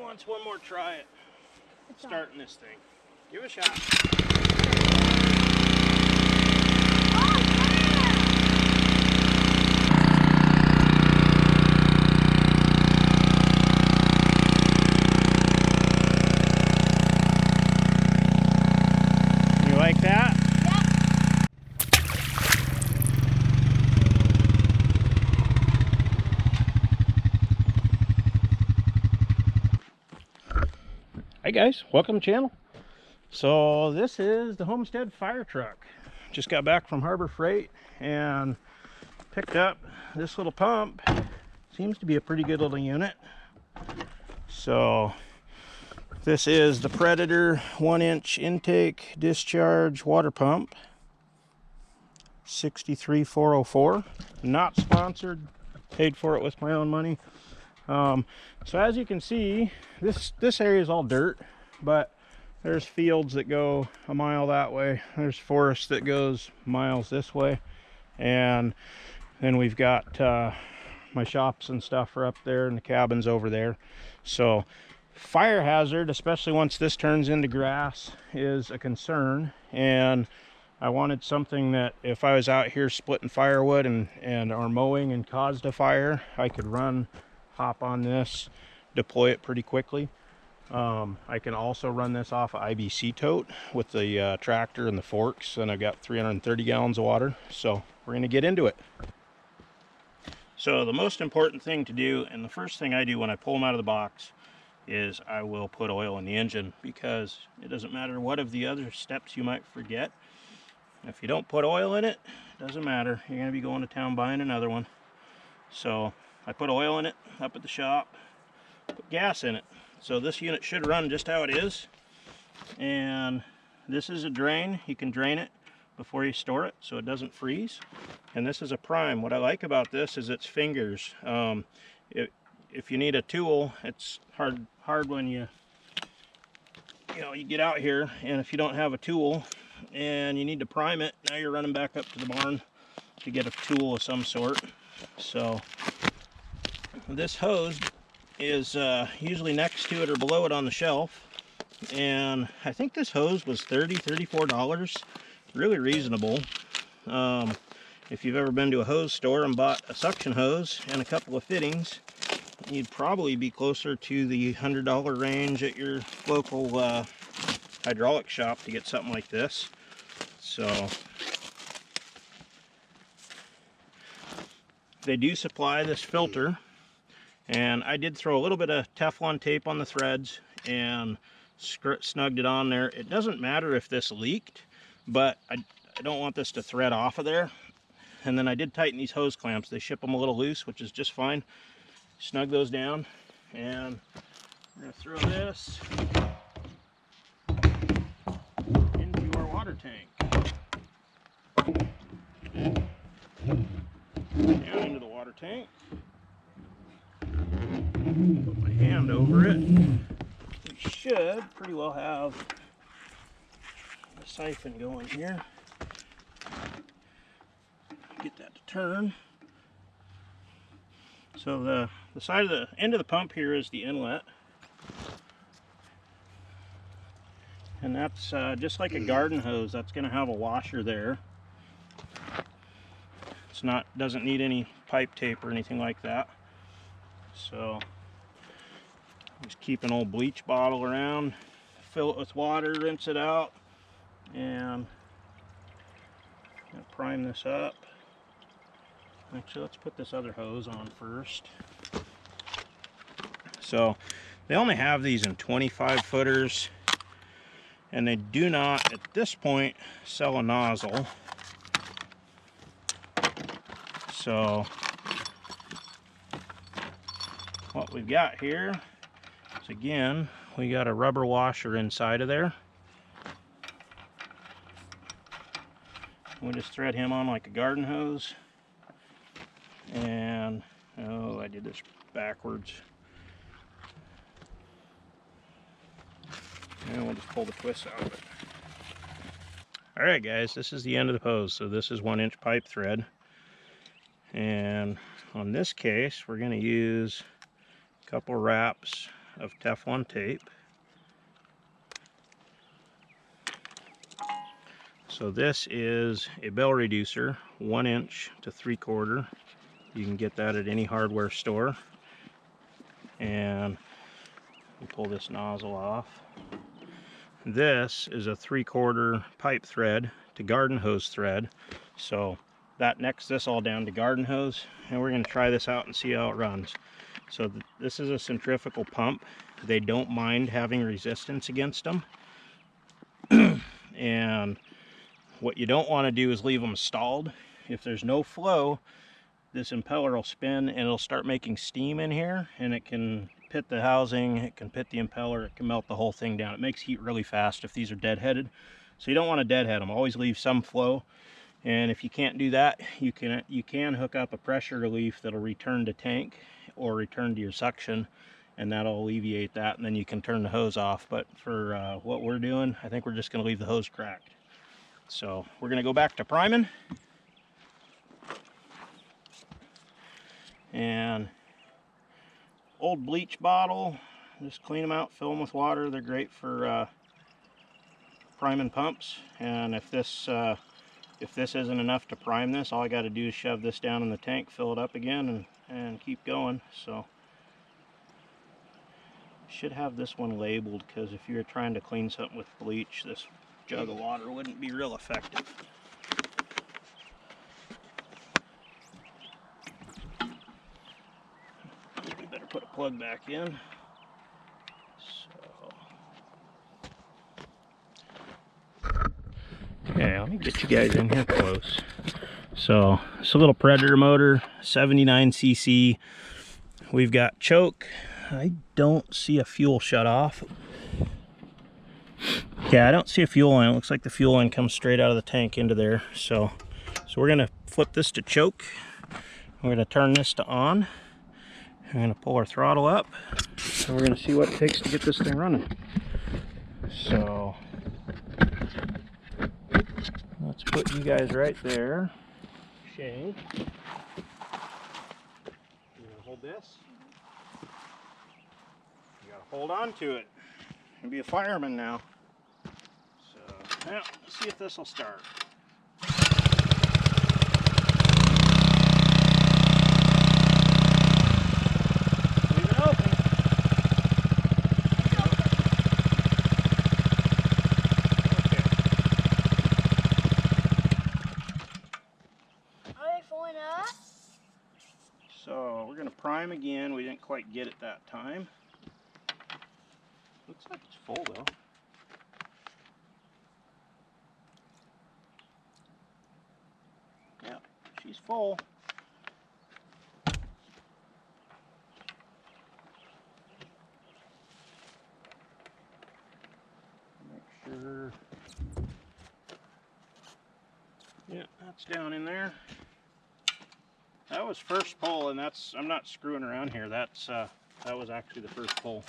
wants one more try at starting this thing? Give it a shot. You like that? Hey guys, welcome to the channel. So this is the Homestead fire truck. Just got back from Harbor Freight and picked up this little pump. Seems to be a pretty good little unit. So this is the Predator 1-inch intake discharge water pump, 63404. Not sponsored, paid for it with my own money. So as you can see, this area is all dirt, but there's fields that go a mile that way. There's forest that goes miles this way, and then we've got my shops and stuff are up there, and the cabins over there. So fire hazard, especially once this turns into grass, is a concern. And I wanted something that if I was out here splitting firewood and or mowing and caused a fire, I could hop on this, deploy it pretty quickly. I can also run this off of IBC tote with the tractor and the forks, and I've got 330 gallons of water. So we're going to get into it. So the most important thing to do, and the first thing I do when I pull them out of the box, is I will put oil in the engine, because it doesn't matter what of the other steps you might forget. If you don't put oil in it, it doesn't matter. You're going to be going to town buying another one. So I put oil in it up at the shop, put gas in it. So this unit should run just how it is. And this is a drain. You can drain it before you store it so it doesn't freeze. And this is a prime. What I like about this is its fingers. If you need a tool, it's hard when you get out here, and if you don't have a tool and you need to prime it, now you're running back up to the barn to get a tool of some sort. So this hose is usually next to it or below it on the shelf, and I think this hose was $34. Really reasonable. If you've ever been to a hose store and bought a suction hose and a couple of fittings, you'd probably be closer to the $100 range at your local hydraulic shop to get something like this. So they do supply this filter, and I did throw a little bit of Teflon tape on the threads and snugged it on there. It doesn't matter if this leaked, but I don't want this to thread off of there. And then I did tighten these hose clamps. They ship them a little loose, which is just fine. Snug those down, and we're going to throw this into our water tank. Down into the water tank. Put my hand over it. We should pretty well have a siphon going here. Get that to turn. So the side of the end of the pump here is the inlet, and that's just like a garden hose. That's going to have a washer there. It's doesn't need any pipe tape or anything like that. So just keep an old bleach bottle around, fill it with water, rinse it out, and prime this up. Actually, let's put this other hose on first. So they only have these in 25 footers, and they do not at this point sell a nozzle. So what we've got here is, again, we got a rubber washer inside of there. We'll just thread him on like a garden hose. And oh, I did this backwards. And we'll just pull the twist out of it. Alright guys, this is the end of the hose. So this is 1-inch pipe thread. And on this case, we're going to use a couple wraps of Teflon tape. So this is a bell reducer, 1 inch to 3/4. You can get that at any hardware store. And we pull this nozzle off. This is a 3/4 pipe thread to garden hose thread. So that necks this all down to garden hose, and we're going to try this out and see how it runs. So this is a centrifugal pump. They don't mind having resistance against them. And what you don't want to do is leave them stalled. If there's no flow, this impeller will spin and it'll start making steam in here, and it can pit the housing, it can pit the impeller, it can melt the whole thing down. It makes heat really fast if these are deadheaded. So you don't want to deadhead them. Always leave some flow. And if you can't do that, you can hook up a pressure relief that'll return to tank or return to your suction, and that'll alleviate that, and then you can turn the hose off. But for what we're doing, I think we're just going to leave the hose cracked. So we're going to go back to priming. And old bleach bottle, just clean them out, fill them with water. They're great for priming pumps. And if this isn't enough to prime this, all I got to do is shove this down in the tank, fill it up again, and keep going. So should have this one labeled, because if you're trying to clean something with bleach, this jug of water wouldn't be real effective. We better put a plug back in. Okay, let me get you guys in here close. So it's a little Predator motor, 79cc. We've got choke. I don't see a fuel shut off. Yeah, I don't see a fuel line. It looks like the fuel line comes straight out of the tank into there. So we're gonna flip this to choke. We're gonna turn this to on. We're gonna pull our throttle up, and we're gonna see what it takes to get this thing running. So let's put you guys right there. Shane, you gonna hold this? You gotta hold on to it. You're gonna be a fireman now. So, yeah, let's see if this will start. Leave it open. So we're going to prime again. We didn't quite get it that time. Looks like it's full though. Yeah, she's full. Make sure. Yeah, that's down in there. That was first pull, and that's, I'm not screwing around here. That's that was actually the first pull.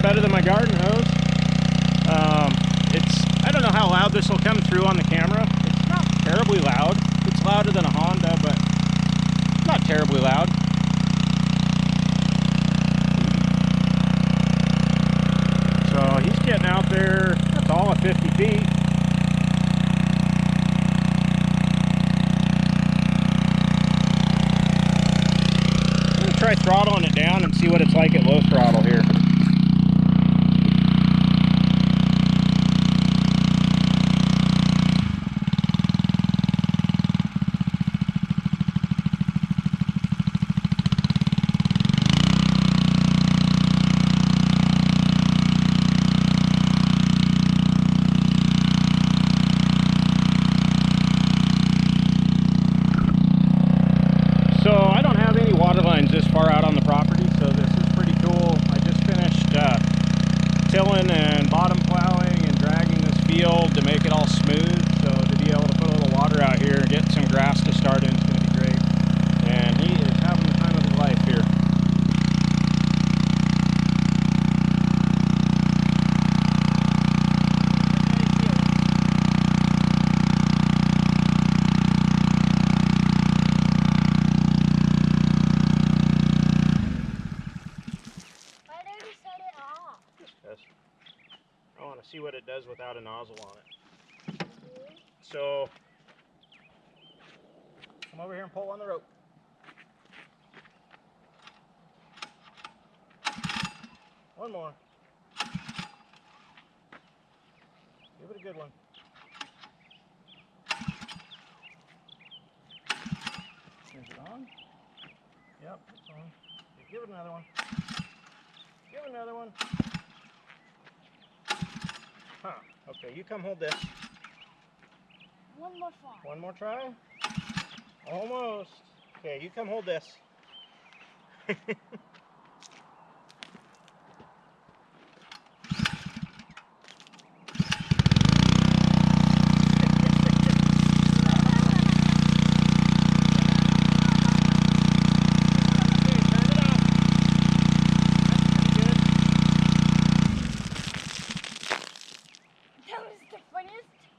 Better than my garden hose. I don't know how loud this will come through on the camera. It's not terribly loud. It's louder than a Honda, but not terribly loud. So he's getting out there. That's all at 50 feet. I'm going to try throttling it down and see what it's like at low throttle here. does without a nozzle on it. So come over here and pull on the rope. One more. Give it a good one. Is it on? Yep, it's on. Okay, give it another one. Give it another one. Huh. Okay, you come hold this. One more try. One more try? Almost. Okay, you come hold this.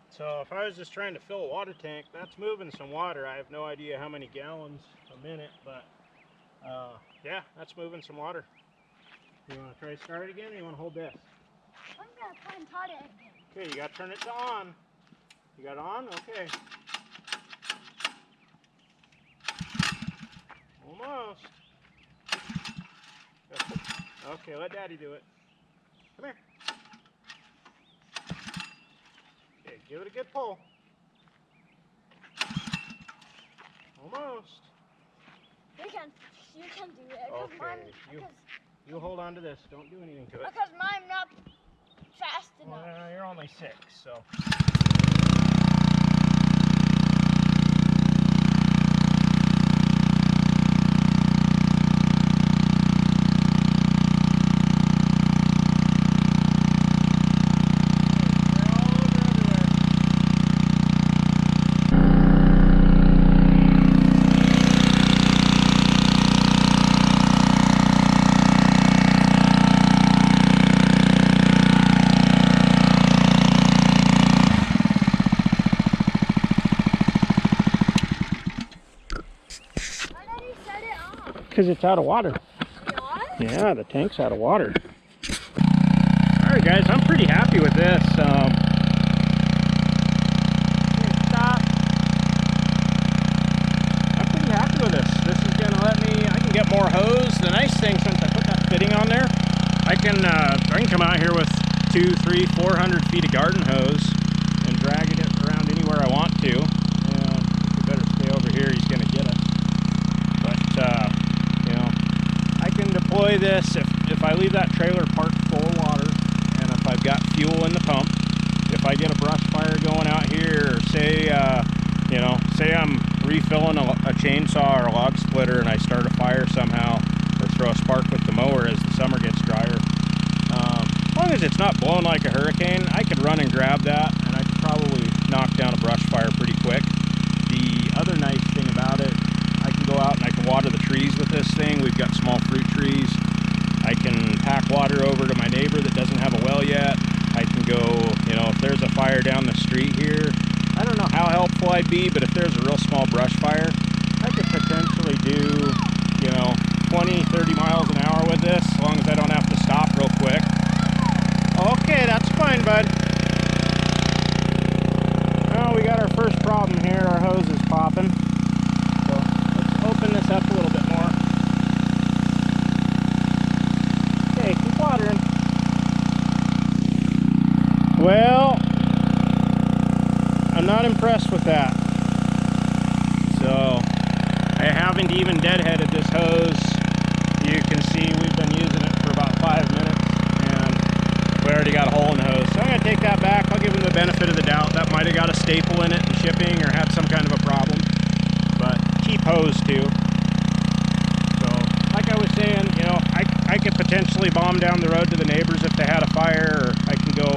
So if I was just trying to fill a water tank, that's moving some water. I have no idea how many gallons a minute, but yeah, that's moving some water. You want to try to start it again, or you want to hold this? I'm going to try and start it again. Okay, you got to turn it to on. You got it on? Okay. Almost. Okay, let Daddy do it. Come here. Okay, give it a good pull. Almost. You can do it. Okay, you hold on to this. Don't do anything to it. Because mine's not fast enough. Well, you're only 6, so. Because it's out of water. Yeah, the tank's out of water. Alright guys, I'm pretty happy with this. Stop. I'm pretty happy with this. This is going to let me, I can get more hose. The nice thing, since I put that fitting on there, I can come out here with 200, 300, 400 feet of garden hose and drag it around anywhere I want to. And if you better stay over here, he's going to get us. But I can deploy this if I leave that trailer parked full of water, and if I've got fuel in the pump. If I get a brush fire going out here, or say I'm refilling a chainsaw or a log splitter and I start a fire somehow, or throw a spark with the mower as the summer gets drier, as long as it's not blowing like a hurricane, I could run and grab that, and I could probably knock down a brush fire pretty quick. The other nice thing about it, I can go out and I can water the trees with this thing. We've got small fruit trees. I can pack water over to my neighbor that doesn't have a well yet. I can go, if there's a fire down the street here, I don't know how helpful I'd be, but if there's a real small brush fire, I could potentially do, 20, 30 miles an hour with this, as long as I don't have to stop real quick. Okay, that's fine, bud. Oh, we got our first problem here. Our hose is popping. So let's open this up a little bit more. Okay, keep watering. Well, I'm not impressed with that. So I haven't even deadheaded this hose. You can see we've been using it for about 5 minutes and we already got a hole in the hose. So I'm going to take that back. I'll give him the benefit of the doubt. That might have got a staple in it in shipping or had some kind of a problem. But cheap hose too. So like I was saying, I could potentially bomb down the road to the neighbors if they had a fire, or I can go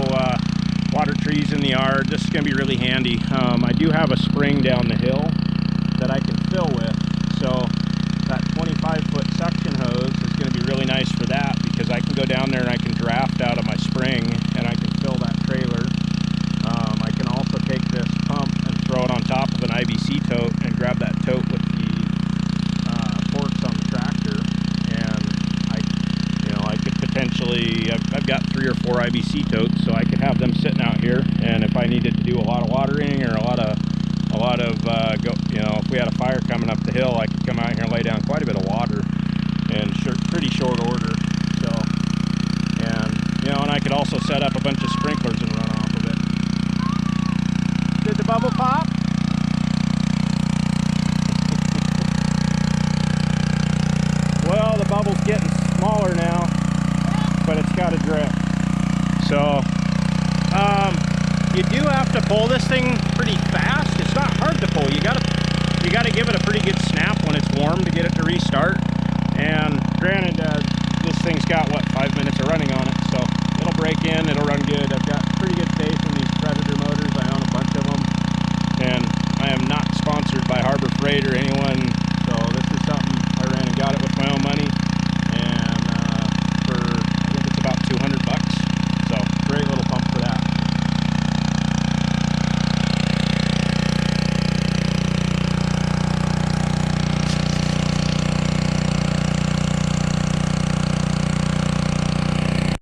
water trees in the yard. This is going to be really handy. I do have a spring down the hill that I can fill with. So that 25-foot suction hose is going to be really nice for that, because I can go down there and I can draft out of my spring and I can fill that trailer. I can also take this pump and throw it on top of an IBC tote and grab that tote with the forks on the tractor, and I could potentially, I've got 3 or 4 IBC totes